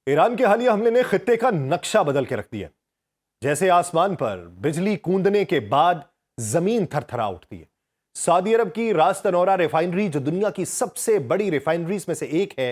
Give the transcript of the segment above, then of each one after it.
ایران کے حالیہ حملے نے خطے کا نقشہ بدل کے رکھ دیا. جیسے آسمان پر بجلی کوندنے کے بعد زمین تھر تھرا اٹھتی ہے. سعودی عرب کی راس تنورہ ریفائنری، جو دنیا کی سب سے بڑی ریفائنریز میں سے ایک ہے،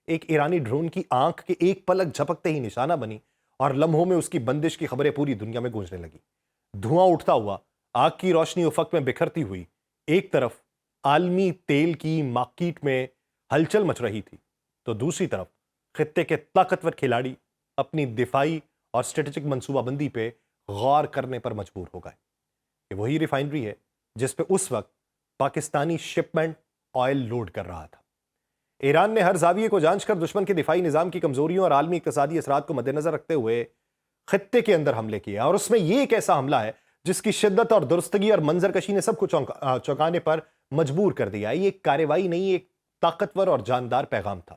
ایک ایرانی ڈرون کی آنکھ کے ایک پلک جھپکتے ہی نشانہ بنی اور لمحوں میں اس کی بندش کی خبریں پوری دنیا میں گونجنے لگی. دھواں اٹھتا ہوا، آگ کی روشنی افق میں بکھرتی ہوئی، ایک طرف عالمی تیل کی مارکیٹ میں ہلچل مچ رہی تھی تو دوسری طرف خطے کے طاقتور کھلاڑی اپنی دفاعی اور اسٹریٹجک منصوبہ بندی پہ غور کرنے پر مجبور ہو گئے. یہ وہی ریفائنری ہے جس پہ اس وقت پاکستانی شپمنٹ آئل لوڈ کر رہا تھا. ایران نے ہر زاویے کو جانچ کر دشمن کے دفاعی نظام کی کمزوریوں اور عالمی اقتصادی اثرات کو مد نظر رکھتے ہوئے خطے کے اندر حملے کیے، اور اس میں یہ ایک ایسا حملہ ہے جس کی شدت اور درستگی اور منظر کشی نے سب کو چونکانے پر مجبور کر دیا. یہ ایک کارروائی نہیں، ایک طاقتور اور جاندار پیغام تھا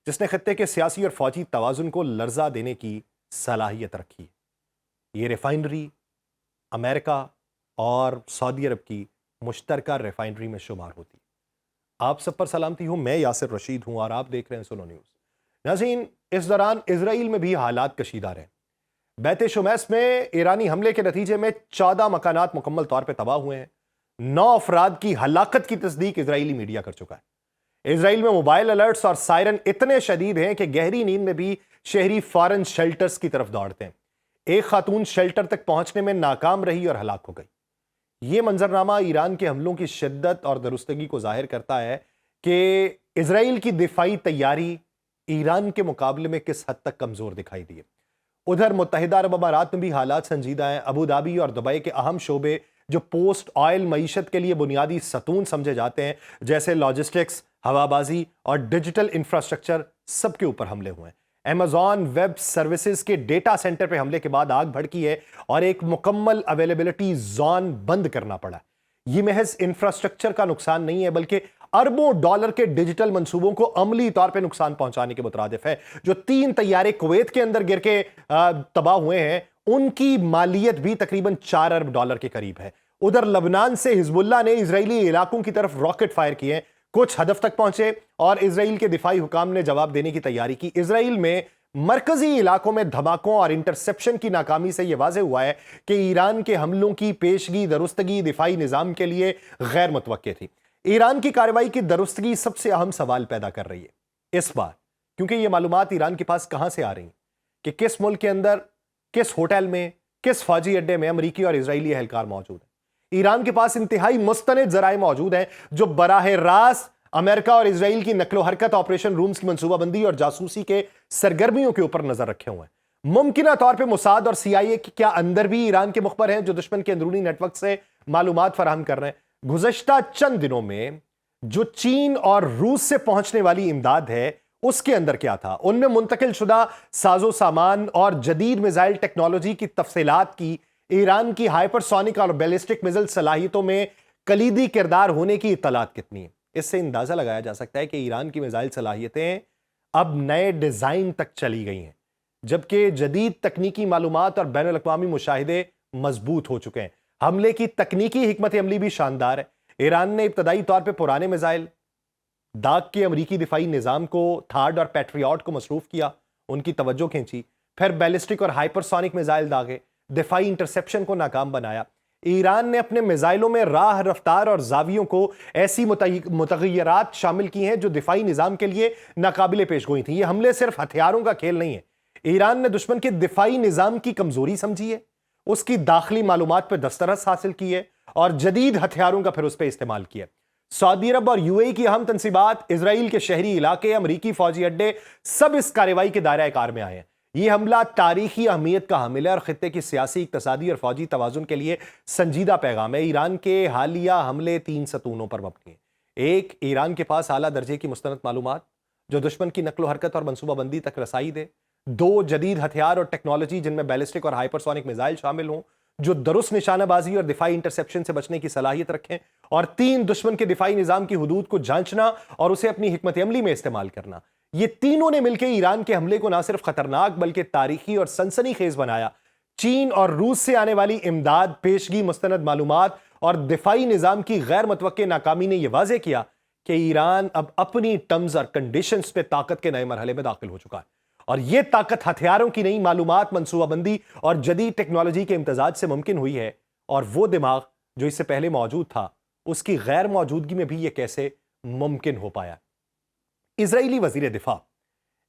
جس نے خطے کے سیاسی اور فوجی توازن کو لرزہ دینے کی صلاحیت رکھی. یہ ریفائنری امریکہ اور سعودی عرب کی مشترکہ ریفائنری میں شمار ہوتی. آپ سب پر سلامتی ہوں، میں یاسر رشید ہوں اور آپ دیکھ رہے ہیں سنو نیوز. ناظرین، اس دوران اسرائیل میں بھی حالات کشیدہ رہے. بیت شمیس میں ایرانی حملے کے نتیجے میں 14 مکانات مکمل طور پہ تباہ ہوئے ہیں. 9 افراد کی ہلاکت کی تصدیق اسرائیلی میڈیا کر چکا ہے. اسرائیل میں موبائل الرٹس اور سائرن اتنے شدید ہیں کہ گہری نیند میں بھی شہری فارن شیلٹرز کی طرف دوڑتے ہیں. ایک خاتون شیلٹر تک پہنچنے میں ناکام رہی اور ہلاک ہو گئی. یہ منظرنامہ ایران کے حملوں کی شدت اور درستگی کو ظاہر کرتا ہے کہ اسرائیل کی دفاعی تیاری ایران کے مقابلے میں کس حد تک کمزور دکھائی دی ہے. ادھر متحدہ عرب امارات میں بھی حالات سنجیدہ ہیں. ابوظہبی اور دبئی کے اہم شعبے جو پوسٹ آئل معیشت کے لیے بنیادی ستون سمجھے جاتے ہیں، جیسے لاجسٹکس، ہوابازی اور ڈیجیٹل انفراسٹرکچر، سب کے اوپر حملے ہوئے ہیں. ایمیزون ویب سروسز کے ڈیٹا سینٹر پہ حملے کے بعد آگ بھڑکی ہے اور ایک مکمل اویلیبلٹی زون بند کرنا پڑا. یہ محض انفراسٹرکچر کا نقصان نہیں ہے بلکہ اربوں ڈالر کے ڈیجیٹل منصوبوں کو عملی طور پہ نقصان پہنچانے کے مترادف ہے. جو 3 طیارے کویت کے اندر گر کے تباہ ہوئے ہیں، ان کی مالیت بھی تقریباً 4 ارب ڈالر کے قریب ہے. ادھر لبنان سے حزب اللہ نے اسرائیلی علاقوں کی طرف راکٹ فائر کیے ہیں. کچھ ہدف تک پہنچے اور اسرائیل کے دفاعی حکام نے جواب دینے کی تیاری کی. اسرائیل میں مرکزی علاقوں میں دھماکوں اور انٹرسیپشن کی ناکامی سے یہ واضح ہوا ہے کہ ایران کے حملوں کی پیشگی درستگی دفاعی نظام کے لیے غیر متوقع تھی. ایران کی کارروائی کی درستگی سب سے اہم سوال پیدا کر رہی ہے اس بار، کیونکہ یہ معلومات ایران کے پاس کہاں سے آ رہی ہیں کہ کس ملک کے اندر، کس ہوٹل میں، کس فوجی اڈے میں امریکی اور اسرائیلی اہلکار موجود ہیں. ایران کے پاس انتہائی مستند ذرائع موجود ہیں جو براہ راست امریکہ اور اسرائیل کی نقل و حرکت آپریشن رومز کی منصوبہ بندی اور جاسوسی کے سرگرمیوں کے اوپر نظر رکھے ہوئے ہیں. ممکنہ طور پہ موساد اور سی آئی اے کیا اندر بھی ایران کے مخبر ہیں جو دشمن کے اندرونی نیٹ ورک سے معلومات فراہم کر رہے ہیں. گزشتہ چند دنوں میں جو چین اور روس سے پہنچنے والی امداد ہے، اس کے اندر کیا تھا؟ ان میں منتقل شدہ ساز و سامان اور جدید میزائل ٹیکنالوجی کی تفصیلات کی ایران کی ہائپر سونک اور بیلسٹک میزائل صلاحیتوں میں کلیدی کردار ہونے کی اطلاعات کتنی ہیں؟ اس سے اندازہ لگایا جا سکتا ہے کہ ایران کی میزائل صلاحیتیں اب نئے ڈیزائن تک چلی گئی ہیں، جبکہ جدید تکنیکی معلومات اور بین الاقوامی مشاہدے مضبوط ہو چکے ہیں. حملے کی تکنیکی حکمت عملی بھی شاندار ہے. ایران نے ابتدائی طور پہ پرانے میزائل داغ کے امریکی دفاعی نظام کو، تھارڈ اور پیٹریاٹ کو مصروف کیا، ان کی توجہ کھینچی. پھر بیلسٹک اور ہائپر سونک میزائل داغے، دفاعی انٹرسیپشن کو ناکام بنایا. ایران نے اپنے میزائلوں میں راہ رفتار اور زاویوں کو ایسی متغیرات شامل کی ہیں جو دفاعی نظام کے لیے ناقابل پیش گوئی تھیں. یہ حملے صرف ہتھیاروں کا کھیل نہیں ہے. ایران نے دشمن کے دفاعی نظام کی کمزوری سمجھی ہے، اس کی داخلی معلومات پہ دسترس حاصل کی ہے اور جدید ہتھیاروں کا پھر اس پہ استعمال کیا. سعودی عرب اور یو اے ای کی اہم تنصیبات، اسرائیل کے شہری علاقے، امریکی فوجی اڈے، سب اس کارروائی کے دائرہ کار میں آئے ہیں. یہ حملہ تاریخی اہمیت کا حامل ہے اور خطے کی سیاسی، اقتصادی اور فوجی توازن کے لیے سنجیدہ پیغام ہے. ایران کے حالیہ حملے 3 ستونوں پر مبنی ہیں. ایک، ایران کے پاس اعلیٰ درجے کی مستند معلومات جو دشمن کی نقل و حرکت اور منصوبہ بندی تک رسائی دے. 2، جدید ہتھیار اور ٹیکنالوجی جن میں بیلسٹک اور ہائپر سونک میزائل شامل ہوں جو درست نشانہ بازی اور دفاعی انٹرسیپشن سے بچنے کی صلاحیت رکھیں. اور 3، دشمن کے دفاعی نظام کی حدود کو جانچنا اور اسے اپنی حکمت عملی میں استعمال کرنا. یہ تینوں نے مل کے ایران کے حملے کو نہ صرف خطرناک بلکہ تاریخی اور سنسنی خیز بنایا. چین اور روس سے آنے والی امداد، پیشگی مستند معلومات اور دفاعی نظام کی غیر متوقع ناکامی نے یہ واضح کیا کہ ایران اب اپنی ٹرمز اور کنڈیشنز پہ طاقت کے نئے مرحلے میں داخل ہو چکا ہے اور یہ طاقت ہتھیاروں کی نہیں، معلومات، منصوبہ بندی اور جدید ٹیکنالوجی کے امتزاج سے ممکن ہوئی ہے۔ اور وہ دماغ جو اس سے پہلے موجود تھا، اس کی غیر موجودگی میں بھی یہ کیسے ممکن ہو پایا؟ اسرائیلی وزیر دفاع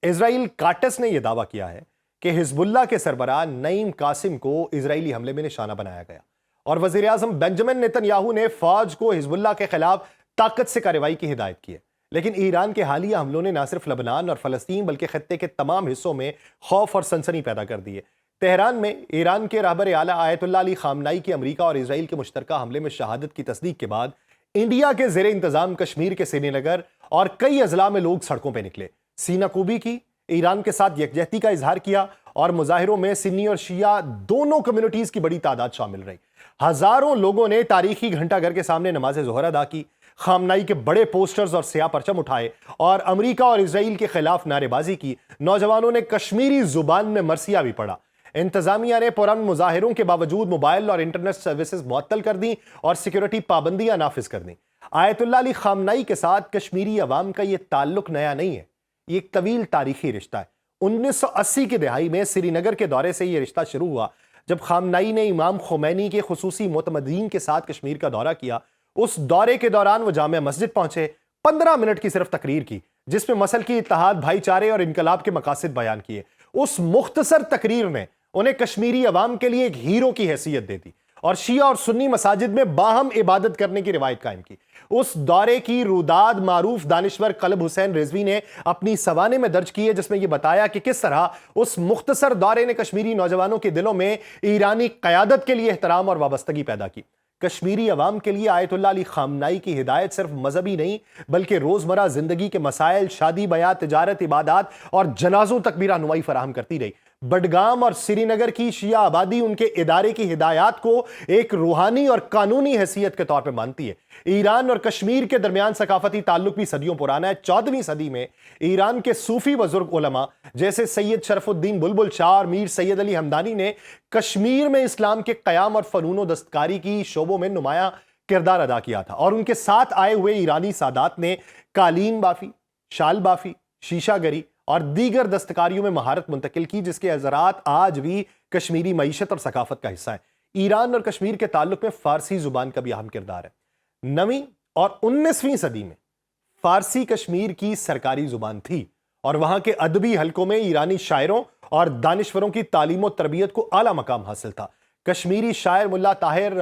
اسرائیل کاٹس نے یہ دعویٰ کیا ہے کہ حزب اللہ کے سربراہ نعیم قاسم کو اسرائیلی حملے میں نشانہ بنایا گیا، اور وزیر اعظم بنجمن نیتن یاہو نے فوج کو حزب اللہ کے خلاف طاقت سے کارروائی کی ہدایت کی ہے۔ لیکن ایران کے حالیہ حملوں نے نہ صرف لبنان اور فلسطین بلکہ خطے کے تمام حصوں میں خوف اور سنسنی پیدا کر دی ہے۔ تہران میں ایران کے رہبر اعلیٰ آیت اللہ علی خامنائی کی امریکہ اور اسرائیل کے مشترکہ حملے میں شہادت کی تصدیق کے بعد انڈیا کے زیر انتظام کشمیر کے سری نگر اور کئی اضلاع میں لوگ سڑکوں پہ نکلے، سینہ کوبی کی، ایران کے ساتھ یکجہتی کا اظہار کیا، اور مظاہروں میں سنی اور شیعہ دونوں کمیونٹیز کی بڑی تعداد شامل رہی۔ ہزاروں لوگوں نے تاریخی گھنٹہ گھر کے سامنے نماز ظہر ادا کی، خامنائی کے بڑے پوسٹرز اور سیاہ پرچم اٹھائے اور امریکہ اور اسرائیل کے خلاف نعرے بازی کی۔ نوجوانوں نے کشمیری زبان میں مرثیہ بھی پڑھا۔ انتظامیہ نے پرامن مظاہروں کے باوجود موبائل اور انٹرنیٹ سروسز معطل کر دیں اور سیکیورٹی پابندیاں نافذ کر دیں۔ آیت اللہ علی خامنائی کے ساتھ کشمیری عوام کا یہ تعلق نیا نہیں ہے، یہ ایک طویل تاریخی رشتہ ہے۔ 1980 کی دہائی میں سری نگر کے دورے سے یہ رشتہ شروع ہوا، جب خامنائی نے امام خمینی کے خصوصی معتمدین کے ساتھ کشمیر کا دورہ کیا۔ اس دورے کے دوران وہ جامع مسجد پہنچے، 15 منٹ کی صرف تقریر کی جس میں مسلکی اتحاد، بھائی چارے اور انقلاب کے مقاصد بیان کیے۔ اس مختصر تقریر نے انہیں کشمیری عوام کے لیے ایک ہیرو کی حیثیت دے دی اور شیعہ اور سنی مساجد میں باہم عبادت کرنے کی روایت قائم کی۔ اس دورے کی روداد معروف دانشور قلب حسین رضوی نے اپنی سوانح میں درج کی ہے، جس میں یہ بتایا کہ کس طرح اس مختصر دورے نے کشمیری نوجوانوں کے دلوں میں ایرانی قیادت کے لیے احترام اور وابستگی پیدا کی۔ کشمیری عوام کے لیے آیت اللہ علی خامنائی کی ہدایت صرف مذہبی نہیں بلکہ روزمرہ زندگی کے مسائل، شادی بیاہ، تجارت، عبادات اور جنازوں تک بھی رہنمائی فراہم کرتی رہی۔ بڈگام اور سری نگر کی شیعہ آبادی ان کے ادارے کی ہدایات کو ایک روحانی اور قانونی حیثیت کے طور پر مانتی ہے۔ ایران اور کشمیر کے درمیان ثقافتی تعلق بھی صدیوں پرانا ہے۔ 14ویں صدی میں ایران کے صوفی بزرگ علماء جیسے سید شرف الدین بلبل شاہ اور میر سید علی ہمدانی نے کشمیر میں اسلام کے قیام اور فنون و دستکاری کی شعبوں میں نمایاں کردار ادا کیا تھا، اور ان کے ساتھ آئے ہوئے ایرانی سادات نے قالین بافی، شال بافی، شیشہ گری اور دیگر دستکاریوں میں مہارت منتقل کی، جس کے اثرات آج بھی کشمیری معیشت اور ثقافت کا حصہ ہیں۔ ایران اور کشمیر کے تعلق میں فارسی زبان کا بھی اہم کردار ہے۔ 9ویں اور 19ویں صدی میں فارسی کشمیر کی سرکاری زبان تھی، اور وہاں کے ادبی حلقوں میں ایرانی شاعروں اور دانشوروں کی تعلیم و تربیت کو اعلیٰ مقام حاصل تھا۔ کشمیری شاعر ملا طاہر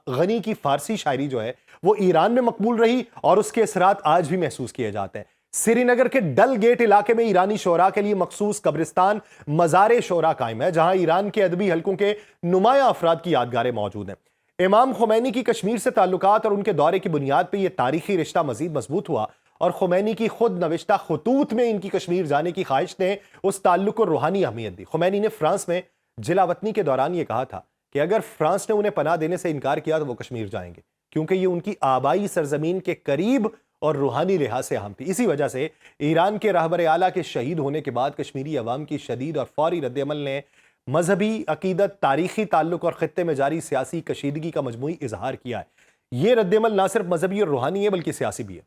غنی کی فارسی شاعری جو ہے وہ ایران میں مقبول رہی، اور اس کے اثرات آج بھی محسوس کیے جاتے ہیں۔ سری نگر کے ڈل گیٹ علاقے میں ایرانی شعراء کے لیے مخصوص قبرستان مزار شعراء قائم ہے، جہاں ایران کے ادبی حلقوں کے نمایاں افراد کی یادگاریں موجود ہیں۔ امام خمینی کی کشمیر سے تعلقات اور ان کے دورے کی بنیاد پہ یہ تاریخی رشتہ مزید مضبوط ہوا، اور خمینی کی خود نوشتہ خطوط میں ان کی کشمیر جانے کی خواہش نے اس تعلق کو روحانی اہمیت دی۔ خمینی نے فرانس میں جلا وطنی کے دوران یہ کہا تھا کہ اگر فرانس نے انہیں پناہ دینے سے انکار کیا تو وہ کشمیر جائیں گے، کیونکہ یہ ان کی آبائی سرزمین کے قریب اور روحانی لحاظ سے اہم تھی۔ اسی وجہ سے ایران کے رہبر اعلیٰ کے شہید ہونے کے بعد کشمیری عوام کی شدید اور فوری رد عمل نے مذہبی عقیدت، تاریخی تعلق اور خطے میں جاری سیاسی کشیدگی کا مجموعی اظہار کیا ہے۔ یہ رد عمل نہ صرف مذہبی اور روحانی ہے بلکہ سیاسی بھی ہے۔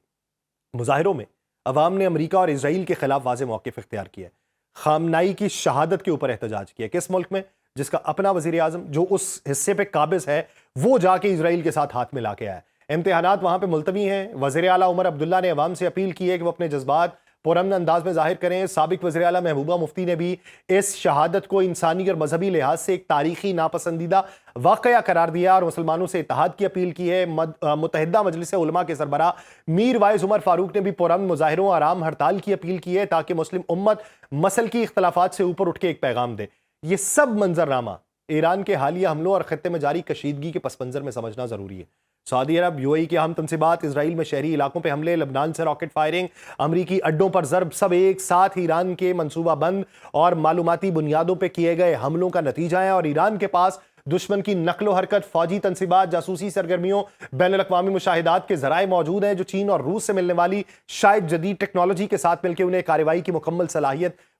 مظاہروں میں عوام نے امریکہ اور اسرائیل کے خلاف واضح موقف اختیار کیا ہے۔ خامنائی کی شہادت کے اوپر احتجاج کیا۔ کس ملک میں جس کا اپنا وزیر اعظم جو اس حصے پہ قابض ہے وہ جا کے اسرائیل کے ساتھ ہاتھ ملا کے آیا ہے۔ امتحانات وہاں پہ ملتوی ہیں۔ وزیر اعلیٰ عمر عبداللہ نے عوام سے اپیل کی ہے کہ وہ اپنے جذبات پرامن انداز میں ظاہر کریں۔ سابق وزیر اعلیٰ محبوبہ مفتی نے بھی اس شہادت کو انسانی اور مذہبی لحاظ سے ایک تاریخی ناپسندیدہ واقعہ قرار دیا اور مسلمانوں سے اتحاد کی اپیل کی ہے۔ متحدہ مجلس علماء کے سربراہ میر وائز عمر فاروق نے بھی پرامن مظاہروں اور عام ہڑتال کی اپیل کی ہے تاکہ مسلم امت مسلکی اختلافات سے اوپر اٹھ کے ایک پیغام دے۔ یہ سب منظرنامہ ایران کے حالیہ حملوں اور خطے میں جاری کشیدگی کے پس منظر میں سمجھنا ضروری ہے۔ سعودی عرب، یو اے ای کی اہم تنصیبات، اسرائیل میں شہری علاقوں پہ حملے، لبنان سے راکٹ فائرنگ، امریکی اڈوں پر ضرب، سب ایک ساتھ ایران کے منصوبہ بند اور معلوماتی بنیادوں پہ کیے گئے حملوں کا نتیجہ ہے، اور ایران کے پاس دشمن کی نقل و حرکت، فوجی تنصیبات، جاسوسی سرگرمیوں، بین الاقوامی مشاہدات کے ذرائع موجود ہیں جو چین اور روس سے ملنے والی شاید جدید ٹیکنالوجی کے ساتھ مل کے انہیں کارروائی کی مکمل صلاحیت